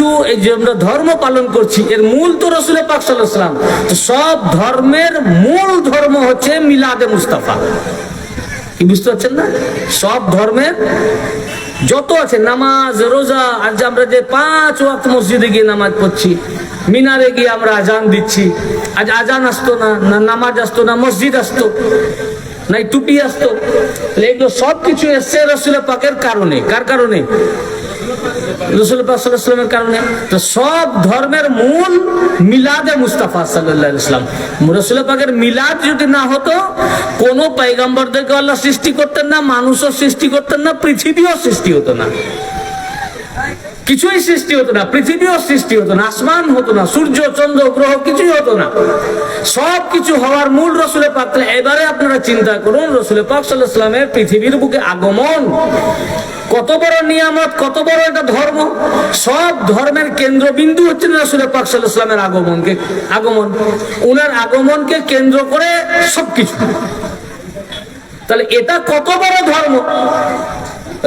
কিছু এই যে আমরা ধর্ম পালন করছি এর মূল তো রাসূল পাক সাল্লাল্লাহু আলাইহি ওয়াসাল্লাম। তো সব ধর্মের মূল ধর্ম হচ্ছে মিলাদে মুস্তাফা। কি বুঝতে পারছেন না? সব ধর্মের যত আছে নামাজ রোজা, আজ আমরা যে 5 ওয়াক্ত মসজিদে গিয়ে নামাজ পড়ছি, মিনারে গিয়ে আমরা আজান দিচ্ছি, আজ আজান আসতো না, না নামাজ আসতো না, মসজিদ আসতো নাই, টুপি আসতো। এগুলো সব কিছু এসছে রাসূল পাকের কারণে। কার কারণে? রাসূল পাক সাল্লাল্লাহু আলাইহি ওয়াসাল্লামের কারণে। তো সব ধর্মের মূল মিলাদে মুস্তাফা সাল্লাল্লাহু আলাইহি ওয়াসাল্লাম। রাসূল পাকের মিলাদ যদি না হতো, কোন পয়গম্বরদেরকে আল্লাহ সৃষ্টি করতেন না, মানুষও সৃষ্টি করতেন না, পৃথিবীও সৃষ্টি হতো না, কিছুই সৃষ্টি হতো না, পৃথিবীও সৃষ্টি হতো না, আসমান হতো না, সূর্য চন্দ্র গ্রহ কিছুই হতো না। সব কিছু হওয়ার মূল রাসূল পাক। এবারে আপনারা চিন্তা করুন, রাসূল পাক সাল্লাল্লাহু আলাইহি ওয়াসাল্লামের পৃথিবীর বুকে আগমন কত বড় নিয়ামত, কত বড় একটা ধর্ম। সব ধর্মের কেন্দ্রবিন্দু হচ্ছে রাসূল পাক সাল্লাল্লাহু আলাইহি ওয়াসাল্লামের আগমন। উনার আগমনকে কেন্দ্র করে সবকিছু। তাহলে এটা কত বড় ধর্ম,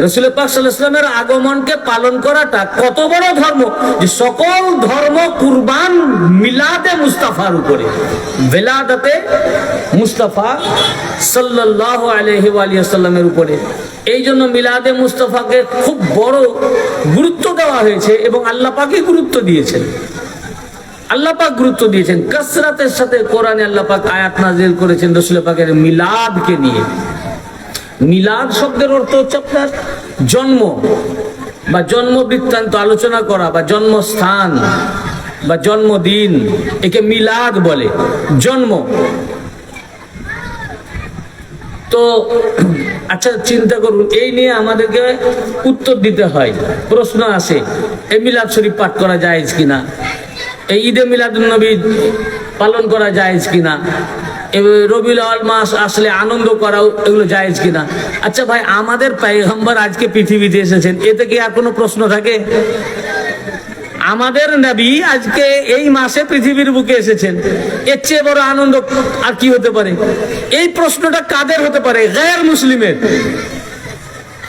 রাসূল পাক সাল্লাল্লাহু আলাইহি ওয়াসাল্লামের আগমনকে পালন করাটা কত বড় ধর্ম, যে সকল ধর্ম কুরবান মিলাদে মুস্তাফার উপরে, বেলাদাতে মুস্তাফা সাল্লাল্লাহু আলাইহি ওয়া সাল্লামের উপরে। এই জন্য মিলাদে মুস্তাফাকে খুব বড় গুরুত্ব দেওয়া হয়েছে এবং আল্লাহ পাকই গুরুত্ব দিয়েছেন। আল্লাহ পাক গুরুত্ব দিয়েছেন কাসরাতের সাথে। কোরআনে আল্লাহ পাক আয়াত নাযিল করেছেন রাসূল পাকের মিলাদকে নিয়ে। মিলাদ শব্দের অর্থ হচ্ছে আপনার জন্ম বা জন্ম বৃত্তান্ত আলোচনা করা, বা জন্মস্থান বা জন্মদিন, একে মিলাদ বলে, জন্ম। তো আচ্ছা চিন্তা করুন, এই নিয়ে আমাদেরকে উত্তর দিতে হয়। প্রশ্ন আসে, এই মিলাদ শরীফ পাঠ করা জায়েজ কিনা, এই ঈদে মিলাদুন নবী পালন করা জায়েজ কিনা, রবিউল আউয়াল মাস আসলে আনন্দ করা এগুলো জায়েজ কিনা। আচ্ছা ভাই, আমাদের পয়গম্বর আজকে পৃথিবীতে এসেছেন, এতে কি আর কোনো প্রশ্ন থাকে? আমাদের নবী আজকে এই মাসে পৃথিবীর বুকে এসেছেন, এর চেয়ে বড় আনন্দ আর কি হতে পারে? এই প্রশ্নটা কাদের হতে পারে? গায়র মুসলিমের,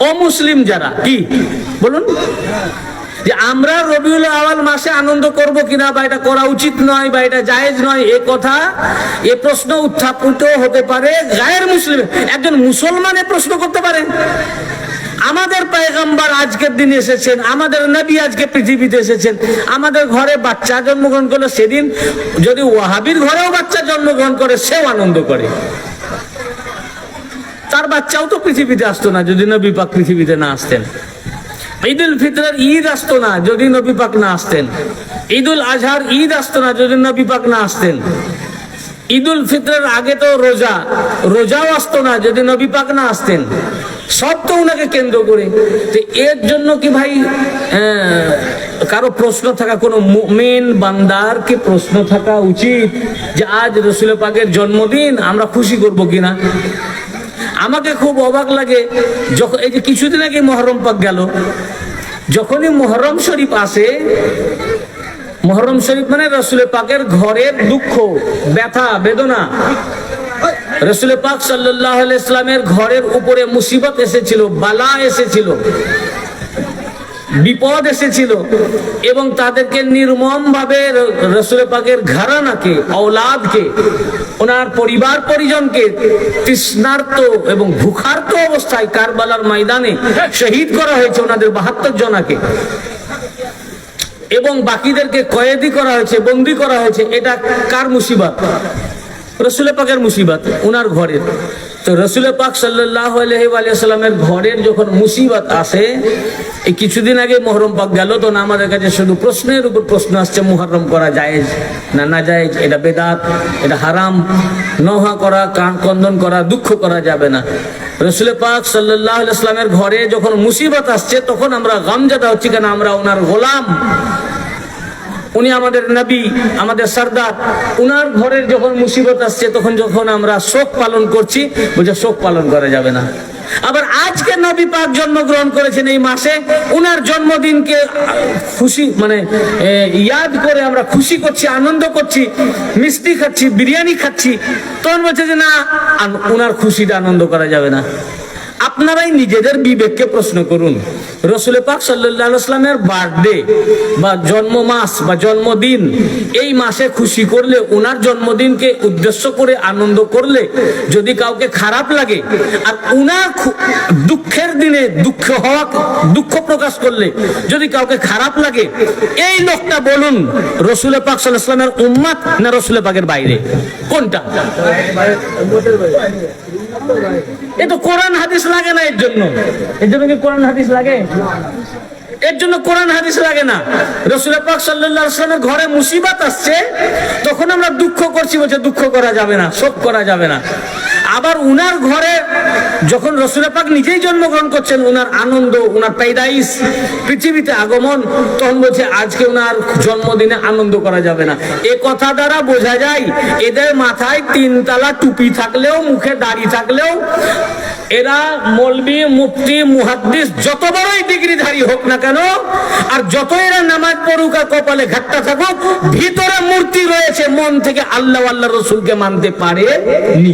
অমুসলিম যারা। কি বলুন, যে আমরা রবিউল আউয়াল মাসে আনন্দ করব কিনা, বা এটা করা উচিত নয়, বা এটা জায়েজ নয়, এ কথা, এ প্রশ্ন উত্থাপিত হতে পারে গায়র মুসলিম। একজন মুসলমান এ প্রশ্ন করতে পারে? আমাদের পয়গম্বর আজকের দিন এসেছেন, আমাদের নবী আজকে পৃথিবীতে এসেছেন, আমাদের ঘরে বাচ্চা জন্মগ্রহণ করলো, সেদিন যদি ওয়াহাবির ঘরেও বাচ্চা জন্মগ্রহণ করে, সেও আনন্দ করে। তার বাচ্চাও তো পৃথিবীতে আসতো না যদি নবী পাক পৃথিবীতে না আসতেন। ঈদুল ফিতরের ঈদ আসতো না যদি নবী পাক না আসতেন। ঈদুল আজহার ঈদ আসতো না যদি নবী পাক না আসতেন। ঈদুল ফিতরের আগে তো রোজাও আসতো না যদি নবী পাক না আসতেন। সব তো উনাকে কেন্দ্র করে। তো এর জন্য কি ভাই কারো প্রশ্ন থাকা, কোনো মুমিন বান্দার কি প্রশ্ন থাকা উচিত যে আজ রাসূল পাকের জন্মদিন, আমরা খুশি করব কিনা? আমাকে খুব অবাক লাগে যখন এই যে কিছুদিন আগে মুহররম পাক গেল, যখনই মুহররম শরীফ আসে, মুহররম শরীফ মানে রাসূল পাকের ঘরের দুঃখ, ব্যথা, বেদনা। রাসূল পাক সাল্লাল্লাহু আলাইহি ওয়াসাল্লামের ঘরের উপরে মুসিবত এসেছিল, বালা এসেছিল, বিপদ এসেছিল, এবং তাদেরকে নির্মম ভাবে রাসূল পাকের ঘরানাকে, ঔলাদকে, ওনার পরিবার পরিজনকে তৃষ্ণার্ত এবং ভুখার্ত অবস্থায় কারবালার ময়দানে শহীদ করা হয়েছে, ওনাদের 72 জনাকে, এবং বাকিদেরকে কয়েদি করা হয়েছে, বন্দী করা হয়েছে। এটা কার মুসিবত? রাসূল পাকের মুসিবত, ওনার ঘরের। তো রাসূল পাক সাল্লাল্লাহু আলাইহি ওয়া সাল্লামের ঘরের যখন মুসিবত আসে, এই কিছুদিন আগে মুহররম পাক গেল, তো না আমাদের কাছে শুধু প্রশ্নের উপর প্রশ্ন আসছে, মুহররম করা জায়েজ না না জায়েজ, এটা বেদাত, এটা হারাম, নোহা করা, কন্দন করা, দুঃখ করা যাবে না। রাসূল পাক সাল্লাল্লাহু আলাইহি ওয়াসাল্লামের ঘরে যখন মুসিবত আসছে, তখন আমরা গমজাদা হচ্ছি, কেন আমরা ওনার গোলাম, উনি আমাদের নবী, আমাদের সরদার। উনার ঘরের যখন মুসিবত আসছে, তখন যখন আমরা শোক পালন করছি, বুঝে শোক পালন করা যাবে না। আবার আজকে নবী পাক জন্মগ্রহণ করেছেন এই মাসে, উনার জন্মদিনকে খুশি মানে ইয়াদ করে আমরা খুশি করছি, আনন্দ করছি, মিষ্টি খাচ্ছি, বিরিয়ানি খাচ্ছি, তখন বলছে যে না, উনার খুশিটা আনন্দ করা যাবে না। আপনারাই নিজেদের বিবেককে প্রশ্ন করুন, রসুল পাক সাল্লাল্লাহু আলাইহি ওয়াসাল্লামের বার্থডে বা জন্ম মাস বা জন্মদিন, এই মাসে খুশি করলে, ওনার জন্মদিনকে উদ্দেশ্য করে আনন্দ করলে যদি কাউকে খারাপ লাগে, আর ওনার দুঃখের দিনে দুঃখ প্রকাশ করলে যদি কাউকে খারাপ লাগে, এই লোকটা বলুন রসুল পাক সাল্লাল্লাহু আলাইহি ওয়াসাল্লামের উম্মত না রসুল পাকের বাইরে, কোনটা? এ তো কোরআন হাদিস লাগে না এর জন্য কি কোরআন হাদিস লাগে? এর জন্য কোরআন হাদিস লাগে না। রাসূল পাক সাল্লাল্লাহু আলাইহি ওয়াসাল্লামের ঘরে মুসিবত আসছে, তখন আমরা দুঃখ করছি, বলছে দুঃখ করা যাবে না, শোক করা যাবে না। আবার উনার ঘরে যখন রাসূল পাক নিজেই জন্মগ্রহণ করছেন, উনার আনন্দ, উনার পাইদাইশ, পৃথিবীতে আগমন, তখন বলছে আজকে উনার জন্মদিনে আনন্দ করা যাবে না। এ কথা দ্বারা বোঝা যায় এদের মাথায় 3 তালা টুপি থাকলেও, মুখে দাড়ি থাকলেও, এরা মৌলবি, মুফতি, মুহাদ্দিস যত বড়ই ডিগ্রিধারী হোক না কেন, আর যত এরা নামাজ পড়ুক আর কপালে ঘাটটা থাকুক, ভিতরে মূর্তি রয়েছে, মন থেকে আল্লাহ আল্লাহ রসুলকে মানতে পারেনি।